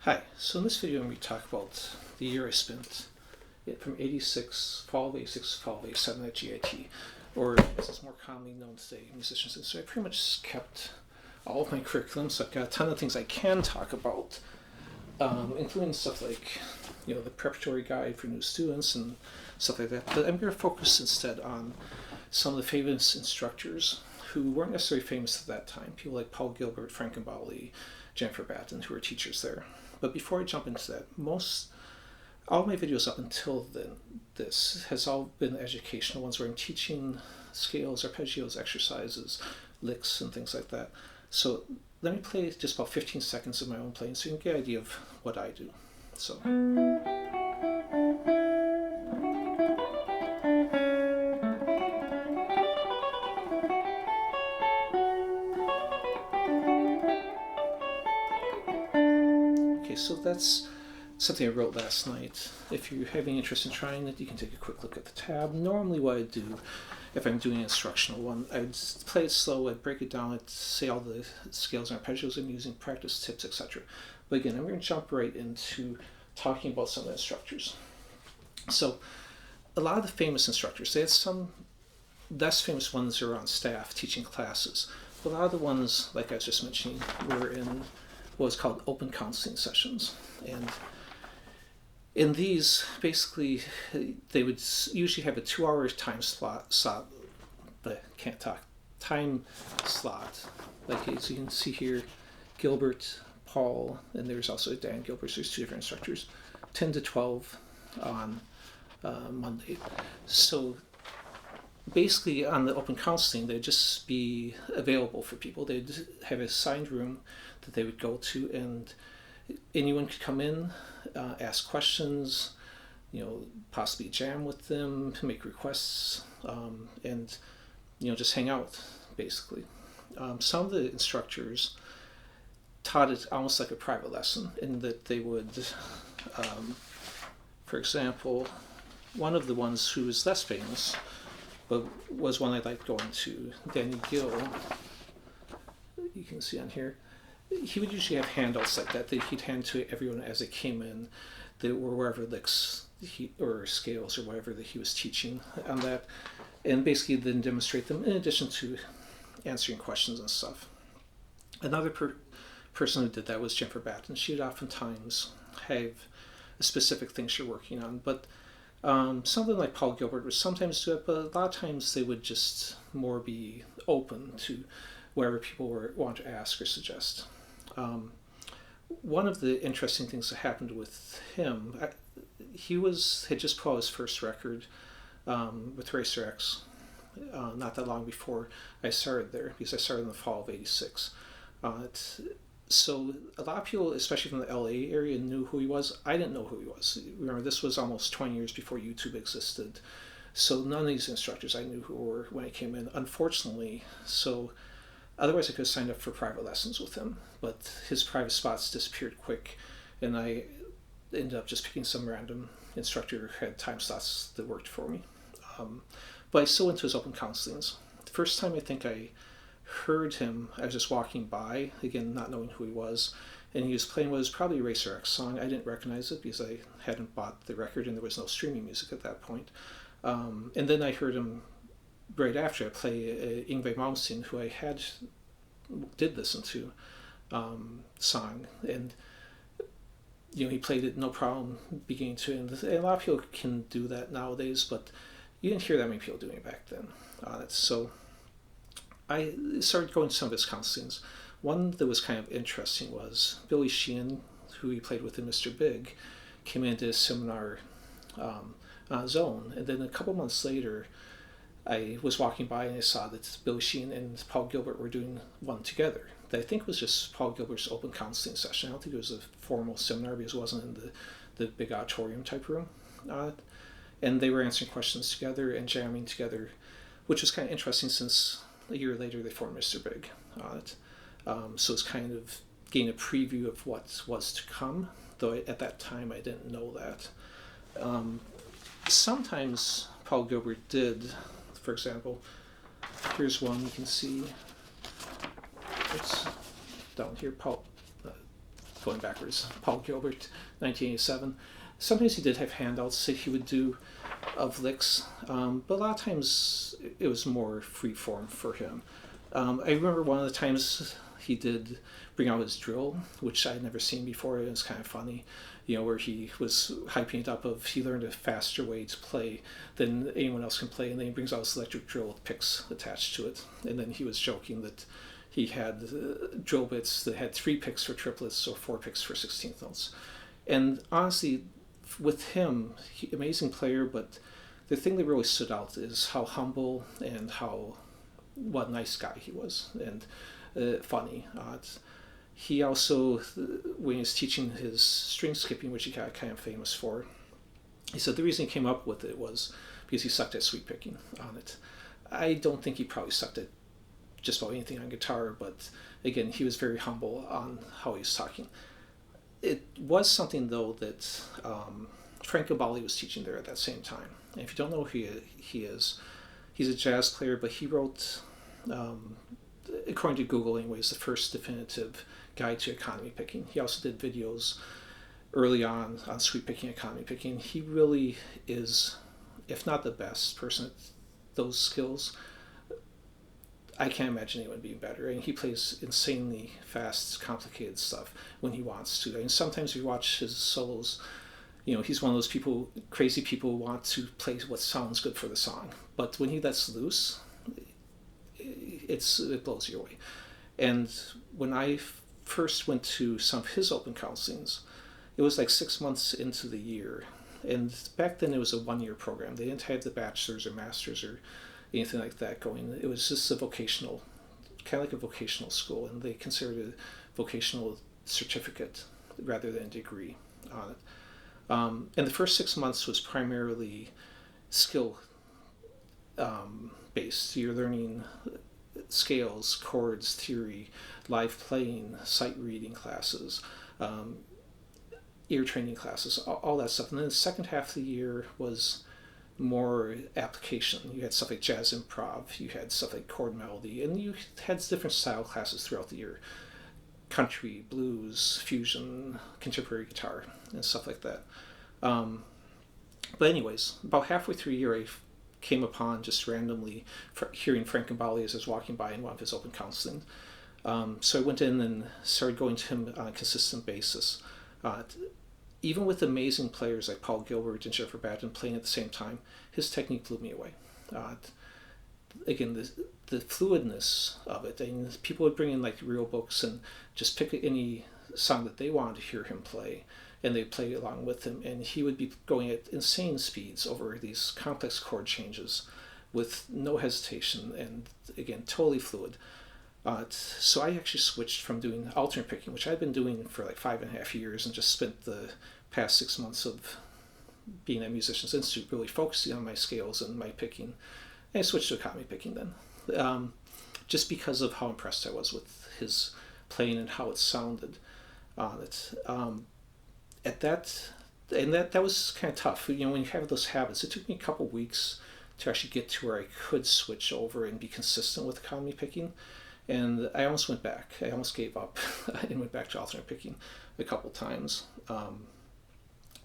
Hi, so in this video we talk about the year I spent from 86, fall of 86 to fall of 87 at G.I.T, or as it's more commonly known today, musicians. And so I pretty much kept all of my curriculum, so I've got a ton of things I can talk about, including stuff like, the preparatory guide for new students and stuff like that. But I'm going to focus instead on some of the famous instructors who weren't necessarily famous at that time. People like Paul Gilbert, Gambale, Batten, who were teachers there. But before I jump into that, all my videos up until then, this has all been educational ones where I'm teaching scales, arpeggios, exercises, licks, and things like that. So let me play just about 15 seconds of my own playing so you can get an idea of what I do. So. So that's something I wrote last night. If you have any interest in trying it, you can take a quick look at the tab. Normally what I do, if I'm doing an instructional one, I'd play it slow, I'd break it down, I'd say all the scales and arpeggios I'm using, practice tips, etc. But again, I'm going to jump right into talking about some of the instructors. So a lot of the famous instructors, they had some less famous ones who are on staff teaching classes. But a lot of the ones, like I was just mentioning, were in what was called open counseling sessions. And in these, basically, they would usually have a 2-hour time slot, time slot. Like as you can see here, Gilbert, Paul, and there's also Dan Gilbert, so there's 2 different instructors, 10 to 12 on Monday. So basically on the open counseling, they'd just be available for people. They'd have a assigned room that they would go to, and anyone could come in, ask questions, possibly jam with them, make requests, and just hang out, basically. Some of the instructors taught it almost like a private lesson in that they would, for example, one of the ones who was less famous, but was one I liked going to, Gill, you can see on here. He would usually have handouts like that he'd hand to everyone as they came in, that were wherever licks or scales or whatever that he was teaching on that, and basically then demonstrate them in addition to answering questions and stuff. Another person who did that was Jennifer Batten. She'd oftentimes have a specific thing she's working on, but something like Paul Gilbert would sometimes do it, but a lot of times they would just more be open to whatever people want to ask or suggest. One of the interesting things that happened with him, he had just put out his first record with Racer X not that long before I started there, because I started in the fall of 86. So a lot of people, especially from the LA area, knew who he was. I didn't know who he was. Remember, this was almost 20 years before YouTube existed. So none of these instructors I knew who were when I came in, unfortunately. So otherwise I could have signed up for private lessons with him, but his private spots disappeared quick, and I ended up just picking some random instructor who had time slots that worked for me. But I still went to his open counselings. The first time I think I heard him, I was just walking by, again, not knowing who he was, and he was playing what was probably a Racer X song. I didn't recognize it because I hadn't bought the record and there was no streaming music at that point. And then I heard him right after I play Yngwie Malmsteen, who I did listen to, song, and he played it no problem beginning to end. And a lot of people can do that nowadays, but you didn't hear that many people doing it back then on it. So I started going to some of his counselings. One that was kind of interesting was Billy Sheehan, who he played with in Mr. Big, came into a seminar on his own, and then a couple months later I was walking by and I saw that Billy Sheehan and Paul Gilbert were doing one together that I think was just Paul Gilbert's open counseling session. I don't think it was a formal seminar because it wasn't in the big auditorium type room. And they were answering questions together and jamming together, which was kind of interesting since a year later they formed Mr. Big on it. So it's kind of getting a preview of what was to come, though at that time I didn't know that. Sometimes Paul Gilbert did, for example, here's one you can see. It's down here, Paul going backwards, Paul Gilbert, 1987. Sometimes he did have handouts that he would do of licks, but a lot of times it was more free form for him. I remember one of the times he did bring out his drill, which I'd never seen before. It was kind of funny, where he was hyping it up of he learned a faster way to play than anyone else can play, and then he brings out his electric drill with picks attached to it, and then he was joking that he had drill bits that had 3 picks for triplets or 4 picks for 16th notes. And honestly, with him, amazing player, but the thing that really stood out is how humble and what a nice guy he was, and funny. He also, when he was teaching his string skipping, which he got kind of famous for, he said the reason he came up with it was because he sucked at sweep picking on it. I don't think he probably sucked at just about anything on guitar, but again, he was very humble on how he was talking. It was something, though, that Frank Gambale was teaching there at that same time. And if you don't know who he is, he's a jazz player, but he wrote, according to Google anyways, the first definitive guide to economy picking. He also did videos early on sweep picking, economy picking. He really is, if not the best person at those skills, I can't imagine anyone being better. And he plays insanely fast, complicated stuff when he wants to. And sometimes if you watch his solos, he's one of those crazy people who want to play what sounds good for the song. But when he lets loose, it blows you away. And when I first went to some of his open counselings, it was like 6 months into the year. And back then it was a 1-year program. They didn't have the bachelor's or master's or anything like that going. It was just kind of like a vocational school, and they considered it a vocational certificate rather than a degree on it. And the first 6 months was primarily skill based. You're learning scales, chords, theory, live playing, sight reading classes, ear training classes, all that stuff. And then the second half of the year was more application. You had stuff like jazz improv, you had stuff like chord melody, and you had different style classes throughout the year. Country, blues, fusion, contemporary guitar, and stuff like that. But anyways, about halfway through a year, I came upon just randomly hearing Frank Gambale as I was walking by in one of his open counseling. So I went in and started going to him on a consistent basis. Even with amazing players like Paul Gilbert and Jennifer Batten playing at the same time, his technique blew me away. Again, the fluidness of it, and people would bring in like real books and just pick any song that they wanted to hear him play, and they'd play along with him, and he would be going at insane speeds over these complex chord changes with no hesitation, and again, totally fluid. So I actually switched from doing alternate picking, which I'd been doing for like 5.5 years, and just spent the past 6 months of being at Musicians Institute really focusing on my scales and my picking. And I switched to economy picking then, just because of how impressed I was with his playing and how it sounded on it. That was kind of tough. When you have those habits, it took me a couple weeks to actually get to where I could switch over and be consistent with economy picking. And I almost went back. I almost gave up and went back to alternate picking a couple times.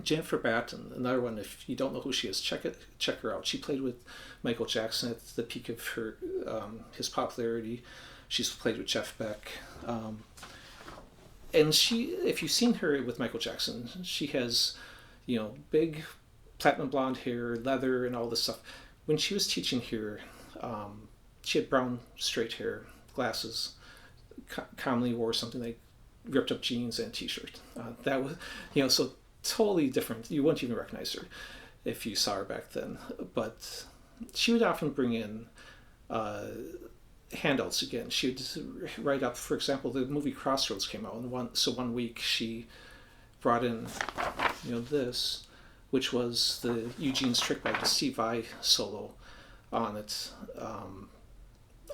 Jennifer Batten, another one. If you don't know who she is, check her out. She played with Michael Jackson at the peak of his popularity. She's played with Jeff Beck, and if you've seen her with Michael Jackson, she has, big platinum blonde hair, leather, and all this stuff. When she was teaching here, she had brown straight hair, glasses, commonly wore something like ripped up jeans and a t-shirt. That was, so totally different. You wouldn't even recognize her if you saw her back then. But she would often bring in handouts again. She would write up, for example, the movie Crossroads came out, and one week she brought in, this, which was the Eugene's Trick Bag, the Steve Vai solo on it.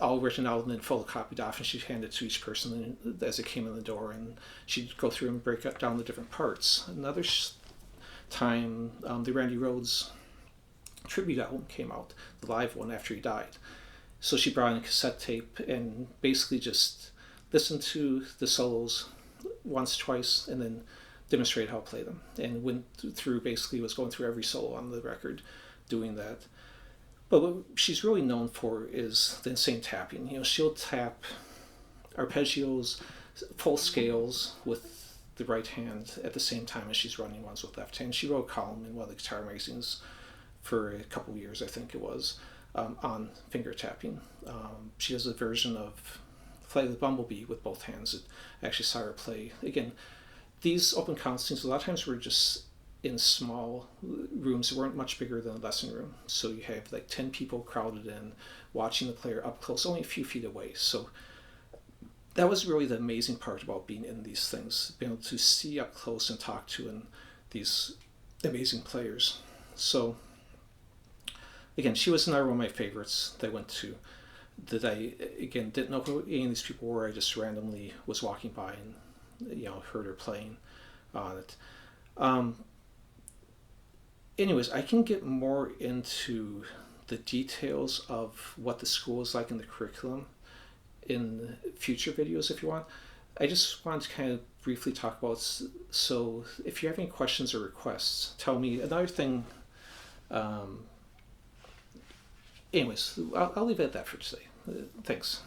All written out and then photocopied off, and she'd hand it to each person as it came in the door, and she'd go through and break down the different parts. Another time, the Randy Rhoads tribute album came out, the live one after he died. So she brought in a cassette tape and basically just listened to the solos once, twice, and then demonstrated how to play them, and went through, basically was going through every solo on the record doing that. But what she's really known for is the insane tapping. You know, she'll tap arpeggios, full scales with the right hand at the same time as she's running ones with left hand. She wrote a column in one of the guitar magazines for a couple of years, I think it was, on finger tapping. She does a version of Flight of the Bumblebee with both hands. It actually saw her play. Again, these open concerts a lot of times were just in small rooms that weren't much bigger than a lesson room. So you have like 10 people crowded in, watching the player up close, only a few feet away. So that was really the amazing part about being in these things, being able to see up close and talk to these amazing players. So again, she was another one of my favorites that I went to, that I, again, didn't know who any of these people were. I just randomly was walking by and, you know, heard her playing on it. Anyways, I can get more into the details of what the school is like in the curriculum in future videos if you want. I just wanted to kind of briefly talk about, so if you have any questions or requests, tell me. Another thing, anyways, I'll leave it at that for today. Thanks.